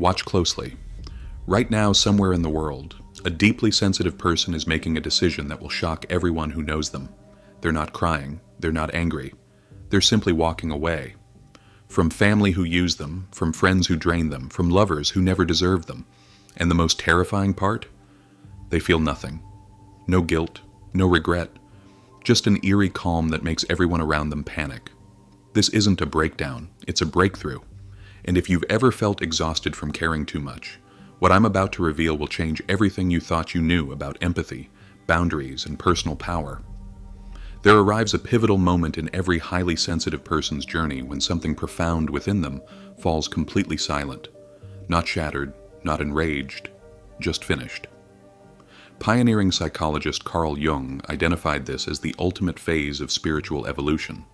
Watch closely. Right now, somewhere in the world, a deeply sensitive person is making a decision that will shock everyone who knows them. They're not crying, they're not angry, they're simply walking away. From family who use them, from friends who drain them, from lovers who never deserved them. And the most terrifying part? They feel nothing. No guilt, no regret, just an eerie calm that makes everyone around them panic. This isn't a breakdown, it's a breakthrough. And if you've ever felt exhausted from caring too much, what I'm about to reveal will change everything you thought you knew about empathy, boundaries, and personal power. There arrives a pivotal moment in every highly sensitive person's journey when something profound within them falls completely silent. Not shattered, not enraged, just finished. Pioneering psychologist Carl Jung identified this as the ultimate phase of spiritual evolution,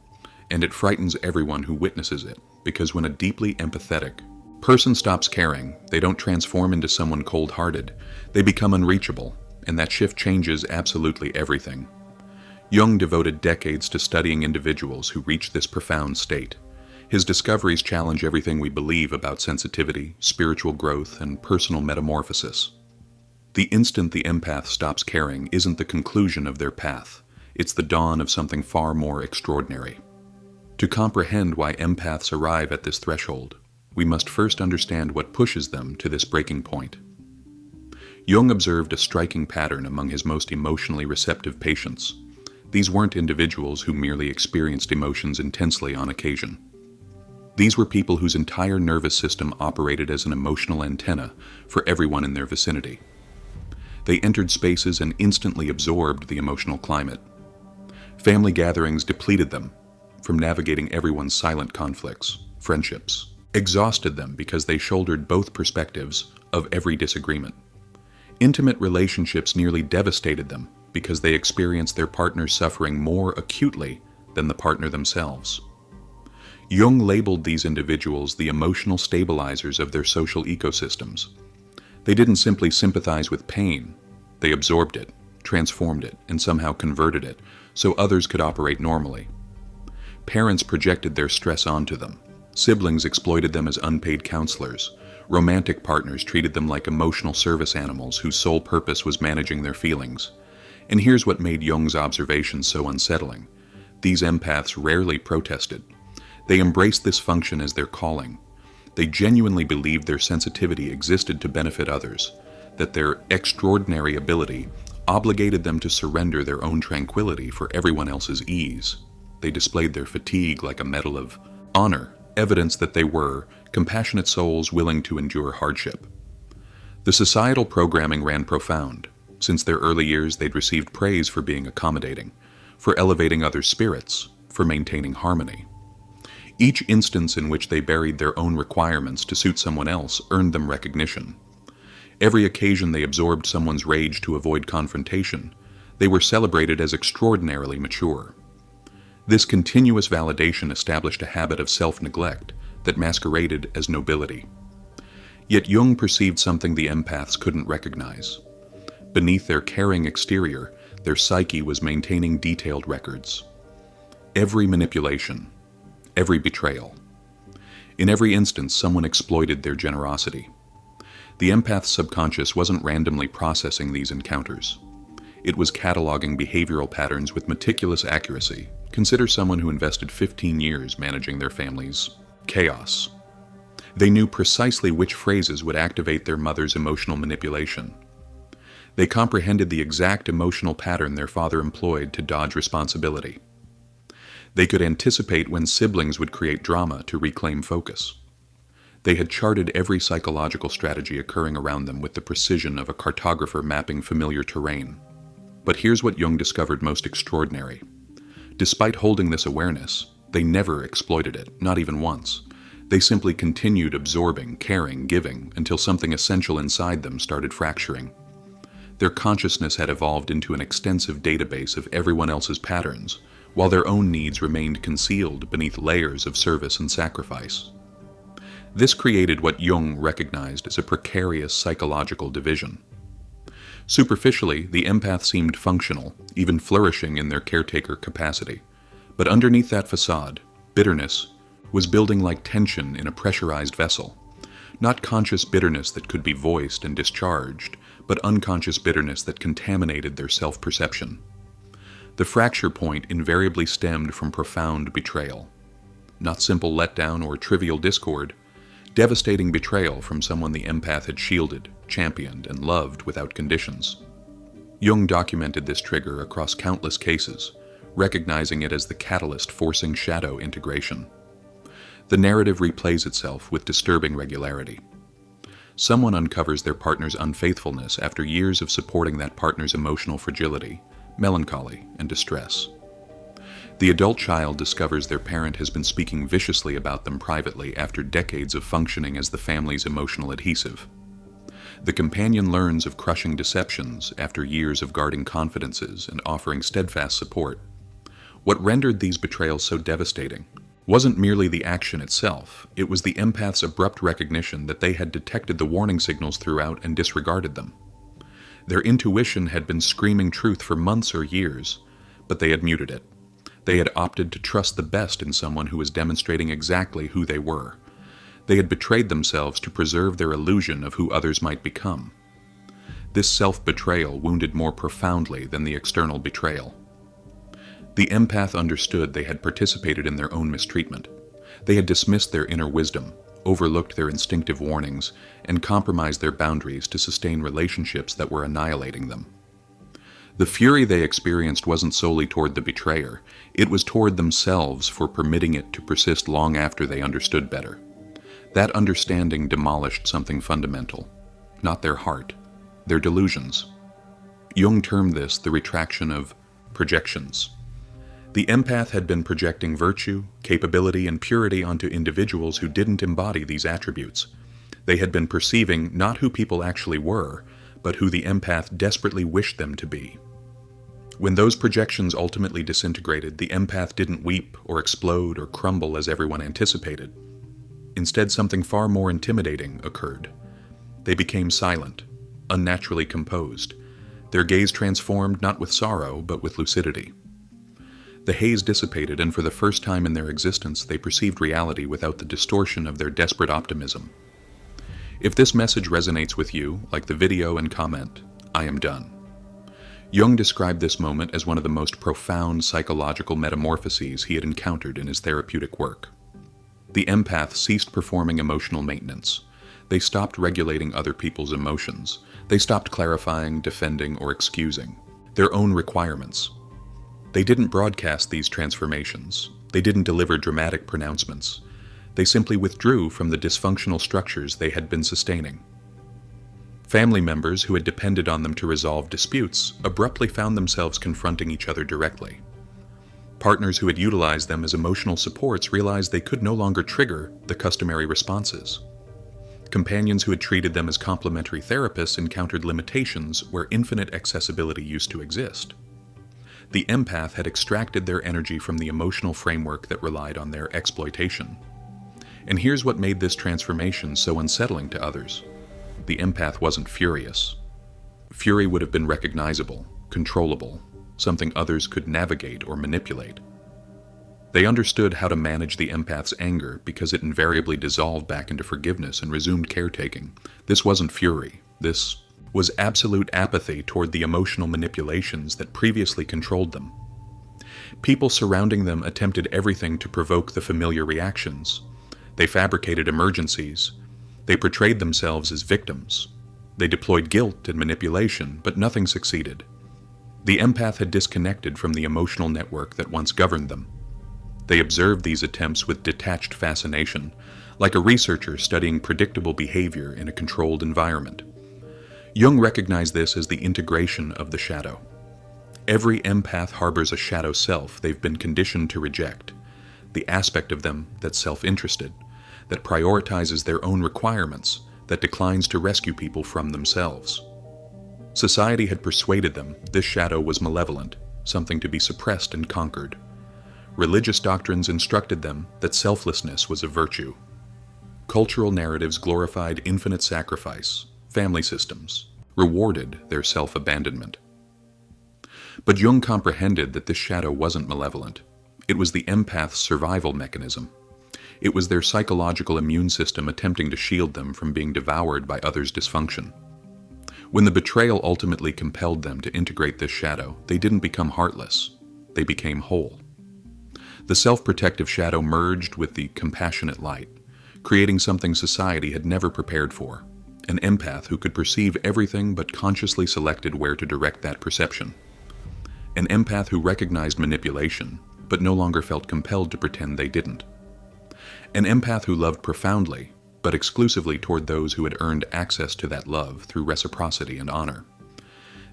and it frightens everyone who witnesses it, because when a deeply empathetic person stops caring, they don't transform into someone cold-hearted, they become unreachable, and that shift changes absolutely everything. Jung devoted decades to studying individuals who reach this profound state. His discoveries challenge everything we believe about sensitivity, spiritual growth, and personal metamorphosis. The instant the empath stops caring isn't the conclusion of their path, it's the dawn of something far more extraordinary. To comprehend why empaths arrive at this threshold, we must first understand what pushes them to this breaking point. Jung observed a striking pattern among his most emotionally receptive patients. These weren't individuals who merely experienced emotions intensely on occasion. These were people whose entire nervous system operated as an emotional antenna for everyone in their vicinity. They entered spaces and instantly absorbed the emotional climate. Family gatherings depleted them from navigating everyone's silent conflicts, friendships, exhausted them because they shouldered both perspectives of every disagreement. Intimate relationships nearly devastated them because they experienced their partner's suffering more acutely than the partner themselves. Jung labeled these individuals the emotional stabilizers of their social ecosystems. They didn't simply sympathize with pain, they absorbed it, transformed it, and somehow converted it so others could operate normally. Parents projected their stress onto them. Siblings exploited them as unpaid counselors. Romantic partners treated them like emotional service animals whose sole purpose was managing their feelings. And here's what made Jung's observations so unsettling. These empaths rarely protested. They embraced this function as their calling. They genuinely believed their sensitivity existed to benefit others, that their extraordinary ability obligated them to surrender their own tranquility for everyone else's ease. They displayed their fatigue like a medal of honor, evidence that they were compassionate souls willing to endure hardship. The societal programming ran profound. Since their early years, they'd received praise for being accommodating, for elevating others' spirits, for maintaining harmony. Each instance in which they buried their own requirements to suit someone else earned them recognition. Every occasion they absorbed someone's rage to avoid confrontation, they were celebrated as extraordinarily mature. This continuous validation established a habit of self-neglect that masqueraded as nobility. Yet Jung perceived something the empaths couldn't recognize. Beneath their caring exterior, their psyche was maintaining detailed records. Every manipulation, every betrayal. In every instance, someone exploited their generosity. The empath's subconscious wasn't randomly processing these encounters. It was cataloging behavioral patterns with meticulous accuracy. Consider someone who invested 15 years managing their family's chaos. They knew precisely which phrases would activate their mother's emotional manipulation. They comprehended the exact emotional pattern their father employed to dodge responsibility. They could anticipate when siblings would create drama to reclaim focus. They had charted every psychological strategy occurring around them with the precision of a cartographer mapping familiar terrain. But here's what Jung discovered most extraordinary. Despite holding this awareness, they never exploited it, not even once. They simply continued absorbing, caring, giving, until something essential inside them started fracturing. Their consciousness had evolved into an extensive database of everyone else's patterns, while their own needs remained concealed beneath layers of service and sacrifice. This created what Jung recognized as a precarious psychological division. Superficially, the empath seemed functional, even flourishing in their caretaker capacity. But underneath that facade, bitterness was building like tension in a pressurized vessel. Not conscious bitterness that could be voiced and discharged, but unconscious bitterness that contaminated their self-perception. The fracture point invariably stemmed from profound betrayal. Not simple letdown or trivial discord, devastating betrayal from someone the empath had shielded, championed, and loved without conditions. Jung documented this trigger across countless cases, recognizing it as the catalyst forcing shadow integration. The narrative replays itself with disturbing regularity. Someone uncovers their partner's unfaithfulness after years of supporting that partner's emotional fragility, melancholy, and distress. The adult child discovers their parent has been speaking viciously about them privately after decades of functioning as the family's emotional adhesive. The companion learns of crushing deceptions after years of guarding confidences and offering steadfast support. What rendered these betrayals so devastating wasn't merely the action itself, it was the empath's abrupt recognition that they had detected the warning signals throughout and disregarded them. Their intuition had been screaming truth for months or years, but they had muted it. They had opted to trust the best in someone who was demonstrating exactly who they were. They had betrayed themselves to preserve their illusion of who others might become. This self-betrayal wounded more profoundly than the external betrayal. The empath understood they had participated in their own mistreatment. They had dismissed their inner wisdom, overlooked their instinctive warnings, and compromised their boundaries to sustain relationships that were annihilating them. The fury they experienced wasn't solely toward the betrayer, it was toward themselves for permitting it to persist long after they understood better. That understanding demolished something fundamental, not their heart, their delusions. Jung termed this the retraction of projections. The empath had been projecting virtue, capability, and purity onto individuals who didn't embody these attributes. They had been perceiving not who people actually were, but who the empath desperately wished them to be. When those projections ultimately disintegrated, the empath didn't weep or explode or crumble as everyone anticipated. Instead, something far more intimidating occurred. They became silent, unnaturally composed. Their gaze transformed not with sorrow, but with lucidity. The haze dissipated, and for the first time in their existence, they perceived reality without the distortion of their desperate optimism. If this message resonates with you, like the video and comment, I am done. Jung described this moment as one of the most profound psychological metamorphoses he had encountered in his therapeutic work. The empath ceased performing emotional maintenance. They stopped regulating other people's emotions. They stopped clarifying, defending, or excusing their own requirements. They didn't broadcast these transformations. They didn't deliver dramatic pronouncements. They simply withdrew from the dysfunctional structures they had been sustaining. Family members who had depended on them to resolve disputes abruptly found themselves confronting each other directly. Partners who had utilized them as emotional supports realized they could no longer trigger the customary responses. Companions who had treated them as complementary therapists encountered limitations where infinite accessibility used to exist. The empath had extracted their energy from the emotional framework that relied on their exploitation. And here's what made this transformation so unsettling to others. The empath wasn't furious. Fury would have been recognizable, controllable, something others could navigate or manipulate. They understood how to manage the empath's anger because it invariably dissolved back into forgiveness and resumed caretaking. This wasn't fury. This was absolute apathy toward the emotional manipulations that previously controlled them. People surrounding them attempted everything to provoke the familiar reactions. They fabricated emergencies. They portrayed themselves as victims. They deployed guilt and manipulation, but nothing succeeded. The empath had disconnected from the emotional network that once governed them. They observed these attempts with detached fascination, like a researcher studying predictable behavior in a controlled environment. Jung recognized this as the integration of the shadow. Every empath harbors a shadow self they've been conditioned to reject, the aspect of them that's self-interested, that prioritizes their own requirements, that declines to rescue people from themselves. Society had persuaded them this shadow was malevolent, something to be suppressed and conquered. Religious doctrines instructed them that selflessness was a virtue. Cultural narratives glorified infinite sacrifice. Family systems rewarded their self-abandonment. But Jung comprehended that this shadow wasn't malevolent. It was the empath's survival mechanism. It was their psychological immune system attempting to shield them from being devoured by others' dysfunction. When the betrayal ultimately compelled them to integrate this shadow, they didn't become heartless. They became whole. The self-protective shadow merged with the compassionate light, creating something society had never prepared for, an empath who could perceive everything but consciously selected where to direct that perception. An empath who recognized manipulation, but no longer felt compelled to pretend they didn't. An empath who loved profoundly, but exclusively toward those who had earned access to that love through reciprocity and honor.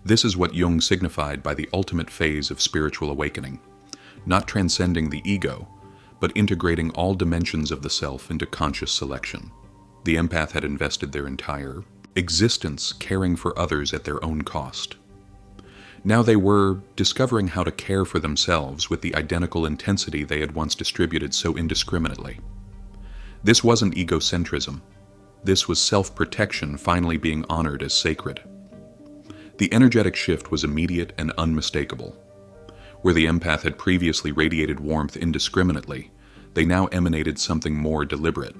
This is what Jung signified by the ultimate phase of spiritual awakening, not transcending the ego, but integrating all dimensions of the self into conscious selection. The empath had invested their entire existence caring for others at their own cost. Now they were discovering how to care for themselves with the identical intensity they had once distributed so indiscriminately. This wasn't egocentrism. This was self-protection finally being honored as sacred. The energetic shift was immediate and unmistakable. Where the empath had previously radiated warmth indiscriminately, they now emanated something more deliberate.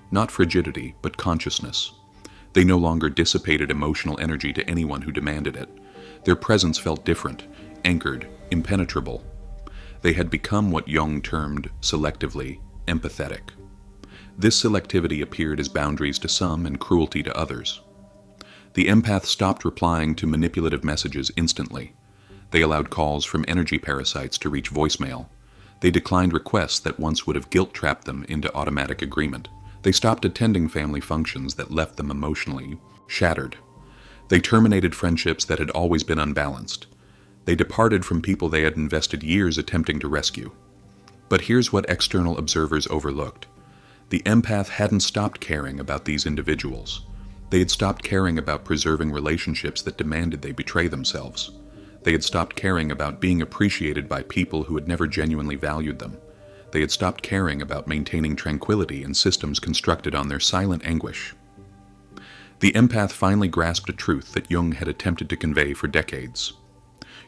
Not frigidity, but consciousness. They no longer dissipated emotional energy to anyone who demanded it. Their presence felt different, anchored, impenetrable. They had become what Jung termed, selectively, empathetic. This selectivity appeared as boundaries to some and cruelty to others. The empath stopped replying to manipulative messages instantly. They allowed calls from energy parasites to reach voicemail. They declined requests that once would have guilt-trapped them into automatic agreement. They stopped attending family functions that left them emotionally shattered. They terminated friendships that had always been unbalanced. They departed from people they had invested years attempting to rescue. But here's what external observers overlooked. The empath hadn't stopped caring about these individuals. They had stopped caring about preserving relationships that demanded they betray themselves. They had stopped caring about being appreciated by people who had never genuinely valued them. They had stopped caring about maintaining tranquility in systems constructed on their silent anguish. The empath finally grasped a truth that Jung had attempted to convey for decades.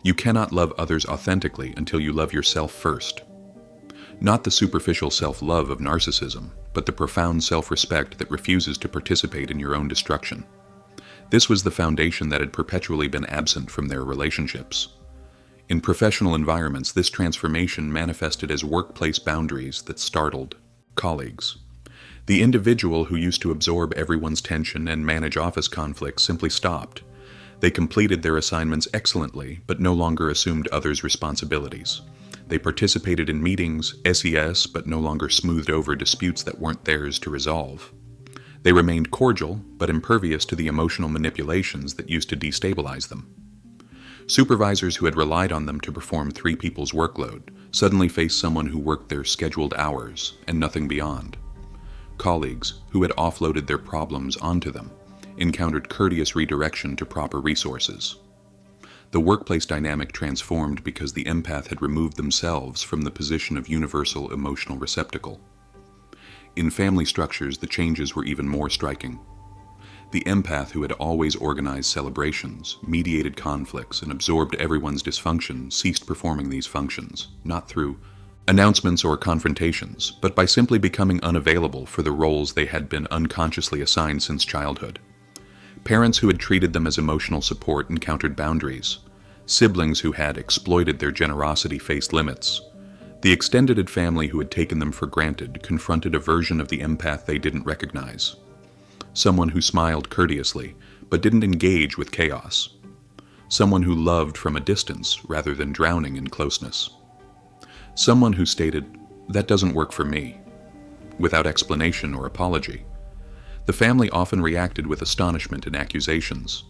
You cannot love others authentically until you love yourself first. Not the superficial self-love of narcissism, but the profound self-respect that refuses to participate in your own destruction. This was the foundation that had perpetually been absent from their relationships. In professional environments, this transformation manifested as workplace boundaries that startled colleagues. The individual who used to absorb everyone's tension and manage office conflicts simply stopped. They completed their assignments excellently, but no longer assumed others' responsibilities. They participated in meetings, SES, but no longer smoothed over disputes that weren't theirs to resolve. They remained cordial, but impervious to the emotional manipulations that used to destabilize them. Supervisors who had relied on them to perform 3 people's workload suddenly faced someone who worked their scheduled hours and nothing beyond. Colleagues who had offloaded their problems onto them encountered courteous redirection to proper resources. The workplace dynamic transformed because the empath had removed themselves from the position of universal emotional receptacle. In family structures, the changes were even more striking. The empath who had always organized celebrations, mediated conflicts, and absorbed everyone's dysfunction ceased performing these functions, not through announcements or confrontations, but by simply becoming unavailable for the roles they had been unconsciously assigned since childhood. Parents who had treated them as emotional support encountered boundaries. Siblings who had exploited their generosity faced limits. The extended family who had taken them for granted confronted a version of the empath they didn't recognize. Someone who smiled courteously, but didn't engage with chaos. Someone who loved from a distance rather than drowning in closeness. Someone who stated, "That doesn't work for me," without explanation or apology. The family often reacted with astonishment and accusations.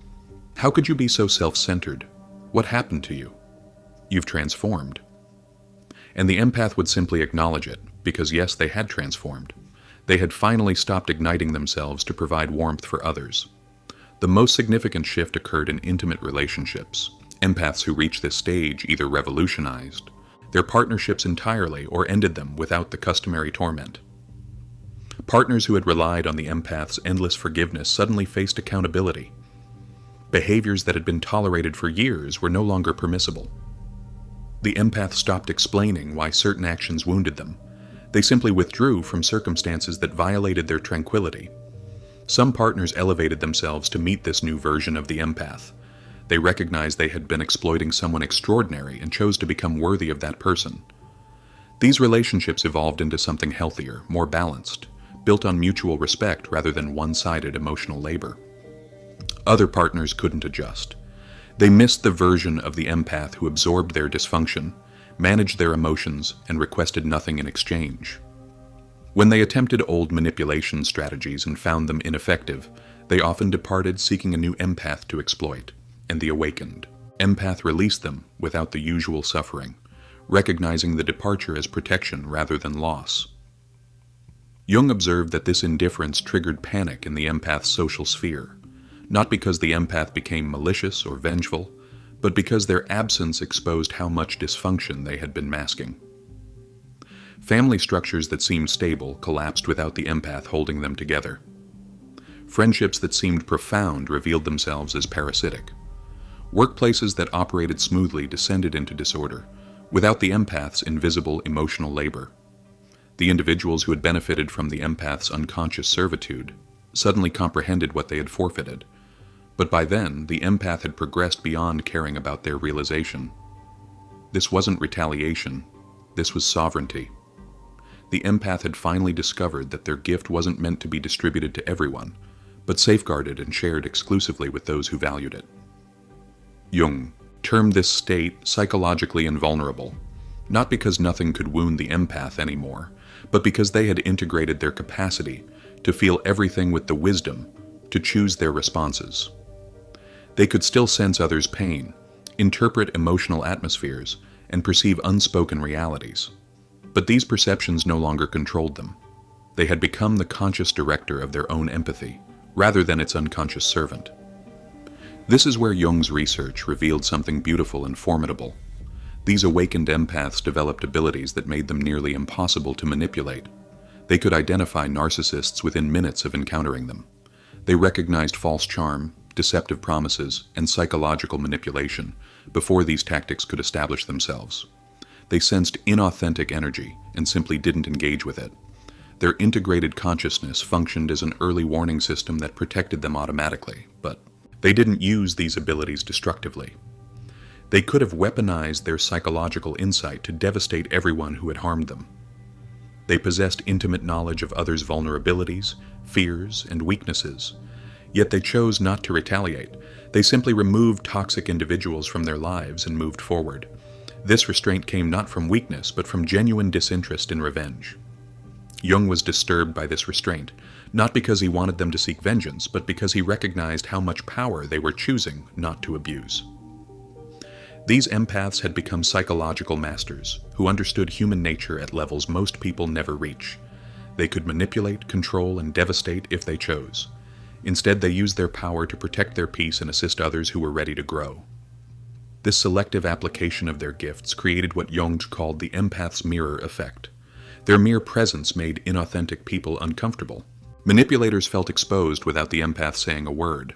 "How could you be so self-centered? What happened to you? You've transformed." And the empath would simply acknowledge it, because yes, they had transformed. They had finally stopped igniting themselves to provide warmth for others. The most significant shift occurred in intimate relationships. Empaths who reached this stage either revolutionized their partnerships entirely or ended them without the customary torment. Partners who had relied on the empath's endless forgiveness suddenly faced accountability. Behaviors that had been tolerated for years were no longer permissible. The empath stopped explaining why certain actions wounded them. They simply withdrew from circumstances that violated their tranquility. Some partners elevated themselves to meet this new version of the empath. They recognized they had been exploiting someone extraordinary and chose to become worthy of that person. These relationships evolved into something healthier, more balanced, built on mutual respect rather than one-sided emotional labor. Other partners couldn't adjust. They missed the version of the empath who absorbed their dysfunction, managed their emotions, and requested nothing in exchange. When they attempted old manipulation strategies and found them ineffective, they often departed seeking a new empath to exploit, and the awakened empath released them without the usual suffering, recognizing the departure as protection rather than loss. Jung observed that this indifference triggered panic in the empath's social sphere, not because the empath became malicious or vengeful, but because their absence exposed how much dysfunction they had been masking. Family structures that seemed stable collapsed without the empath holding them together. Friendships that seemed profound revealed themselves as parasitic. Workplaces that operated smoothly descended into disorder, without the empath's invisible emotional labor. The individuals who had benefited from the empath's unconscious servitude suddenly comprehended what they had forfeited, but by then the empath had progressed beyond caring about their realization. This wasn't retaliation, this was sovereignty. The empath had finally discovered that their gift wasn't meant to be distributed to everyone, but safeguarded and shared exclusively with those who valued it. Jung termed this state psychologically invulnerable, not because nothing could wound the empath anymore, but because they had integrated their capacity to feel everything with the wisdom to choose their responses. They could still sense others' pain, interpret emotional atmospheres, and perceive unspoken realities. But these perceptions no longer controlled them. They had become the conscious director of their own empathy, rather than its unconscious servant. This is where Jung's research revealed something beautiful and formidable. These awakened empaths developed abilities that made them nearly impossible to manipulate. They could identify narcissists within minutes of encountering them. They recognized false charm, deceptive promises, and psychological manipulation before these tactics could establish themselves. They sensed inauthentic energy and simply didn't engage with it. Their integrated consciousness functioned as an early warning system that protected them automatically, but they didn't use these abilities destructively. They could have weaponized their psychological insight to devastate everyone who had harmed them. They possessed intimate knowledge of others' vulnerabilities, fears, and weaknesses, yet they chose not to retaliate. They simply removed toxic individuals from their lives and moved forward. This restraint came not from weakness, but from genuine disinterest in revenge. Jung was disturbed by this restraint, not because he wanted them to seek vengeance, but because he recognized how much power they were choosing not to abuse. These empaths had become psychological masters who understood human nature at levels most people never reach. They could manipulate, control, and devastate if they chose. Instead, they used their power to protect their peace and assist others who were ready to grow. This selective application of their gifts created what Jung called the empath's mirror effect. Their mere presence made inauthentic people uncomfortable. Manipulators felt exposed without the empath saying a word.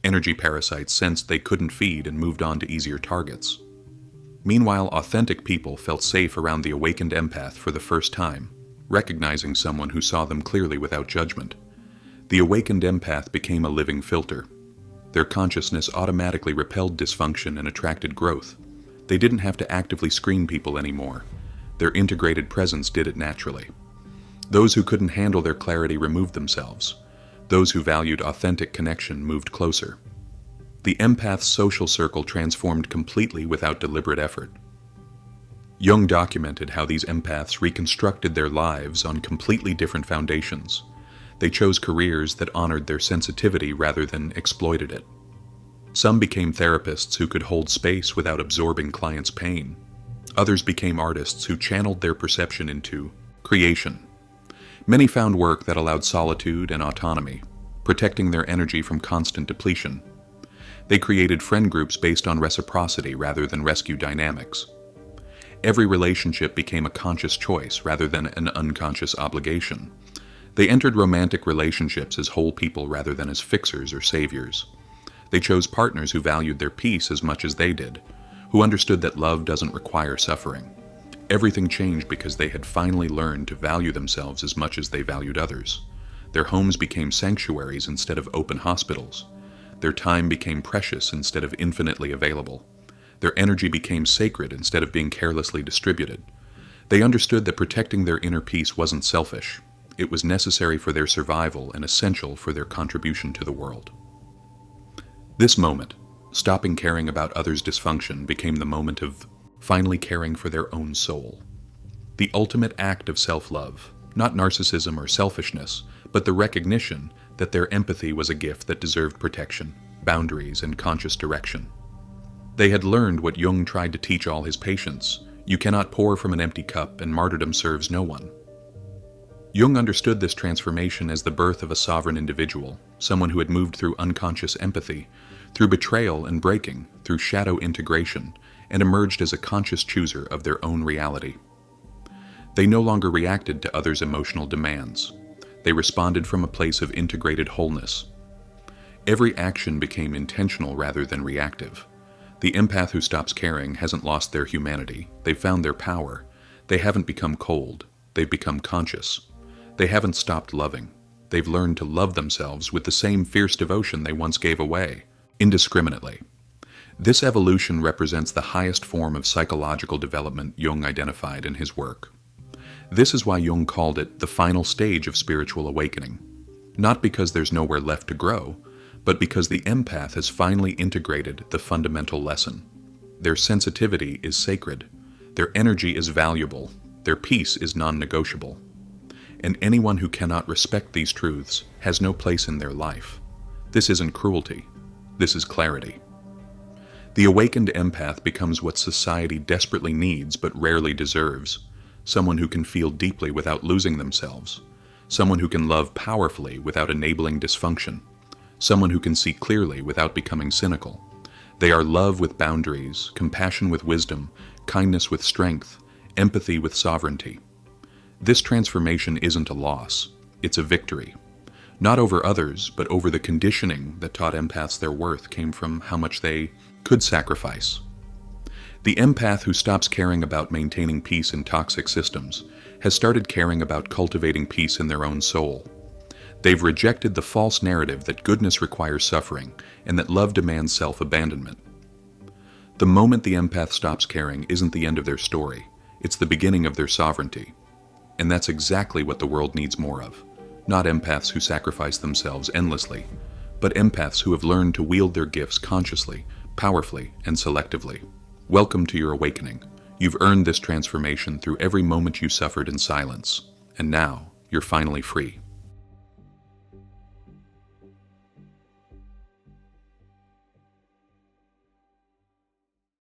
Energy parasites sensed they couldn't feed and moved on to easier targets. Meanwhile, authentic people felt safe around the awakened empath for the first time, recognizing someone who saw them clearly without judgment. The awakened empath became a living filter. Their consciousness automatically repelled dysfunction and attracted growth. They didn't have to actively screen people anymore. Their integrated presence did it naturally. Those who couldn't handle their clarity removed themselves. Those who valued authentic connection moved closer. The empath's social circle transformed completely without deliberate effort. Jung documented how these empaths reconstructed their lives on completely different foundations. They chose careers that honored their sensitivity rather than exploited it. Some became therapists who could hold space without absorbing clients' pain. Others became artists who channeled their perception into creation. Many found work that allowed solitude and autonomy, protecting their energy from constant depletion. They created friend groups based on reciprocity rather than rescue dynamics. Every relationship became a conscious choice rather than an unconscious obligation. They entered romantic relationships as whole people rather than as fixers or saviors. They chose partners who valued their peace as much as they did, who understood that love doesn't require suffering. Everything changed because they had finally learned to value themselves as much as they valued others. Their homes became sanctuaries instead of open hospitals. Their time became precious instead of infinitely available. Their energy became sacred instead of being carelessly distributed. They understood that protecting their inner peace wasn't selfish. It was necessary for their survival and essential for their contribution to the world. This moment, stopping caring about others' dysfunction, became the moment of finally caring for their own soul. The ultimate act of self-love, not narcissism or selfishness, but the recognition that their empathy was a gift that deserved protection, boundaries, and conscious direction. They had learned what Jung tried to teach all his patients: you cannot pour from an empty cup, and martyrdom serves no one. Jung understood this transformation as the birth of a sovereign individual, someone who had moved through unconscious empathy, through betrayal and breaking, through shadow integration, and emerged as a conscious chooser of their own reality. They no longer reacted to others' emotional demands. They responded from a place of integrated wholeness. Every action became intentional rather than reactive. The empath who stops caring hasn't lost their humanity. They've found their power. They haven't become cold. They've become conscious. They haven't stopped loving. They've learned to love themselves with the same fierce devotion they once gave away, indiscriminately. This evolution represents the highest form of psychological development Jung identified in his work. This is why Jung called it the final stage of spiritual awakening. Not because there's nowhere left to grow, but because the empath has finally integrated the fundamental lesson. Their sensitivity is sacred. Their energy is valuable. Their peace is non-negotiable. And anyone who cannot respect these truths has no place in their life. This isn't cruelty. This is clarity. The awakened empath becomes what society desperately needs but rarely deserves: someone who can feel deeply without losing themselves, someone who can love powerfully without enabling dysfunction, someone who can see clearly without becoming cynical. They are love with boundaries, compassion with wisdom, kindness with strength, empathy with sovereignty. This transformation isn't a loss, it's a victory. Not over others, but over the conditioning that taught empaths their worth came from how much they could sacrifice. The empath who stops caring about maintaining peace in toxic systems has started caring about cultivating peace in their own soul. They've rejected the false narrative that goodness requires suffering and that love demands self-abandonment. The moment the empath stops caring isn't the end of their story, it's the beginning of their sovereignty. And that's exactly what the world needs more of. Not empaths who sacrifice themselves endlessly, but empaths who have learned to wield their gifts consciously, powerfully, and selectively. Welcome to your awakening. You've earned this transformation through every moment you suffered in silence, and now you're finally free.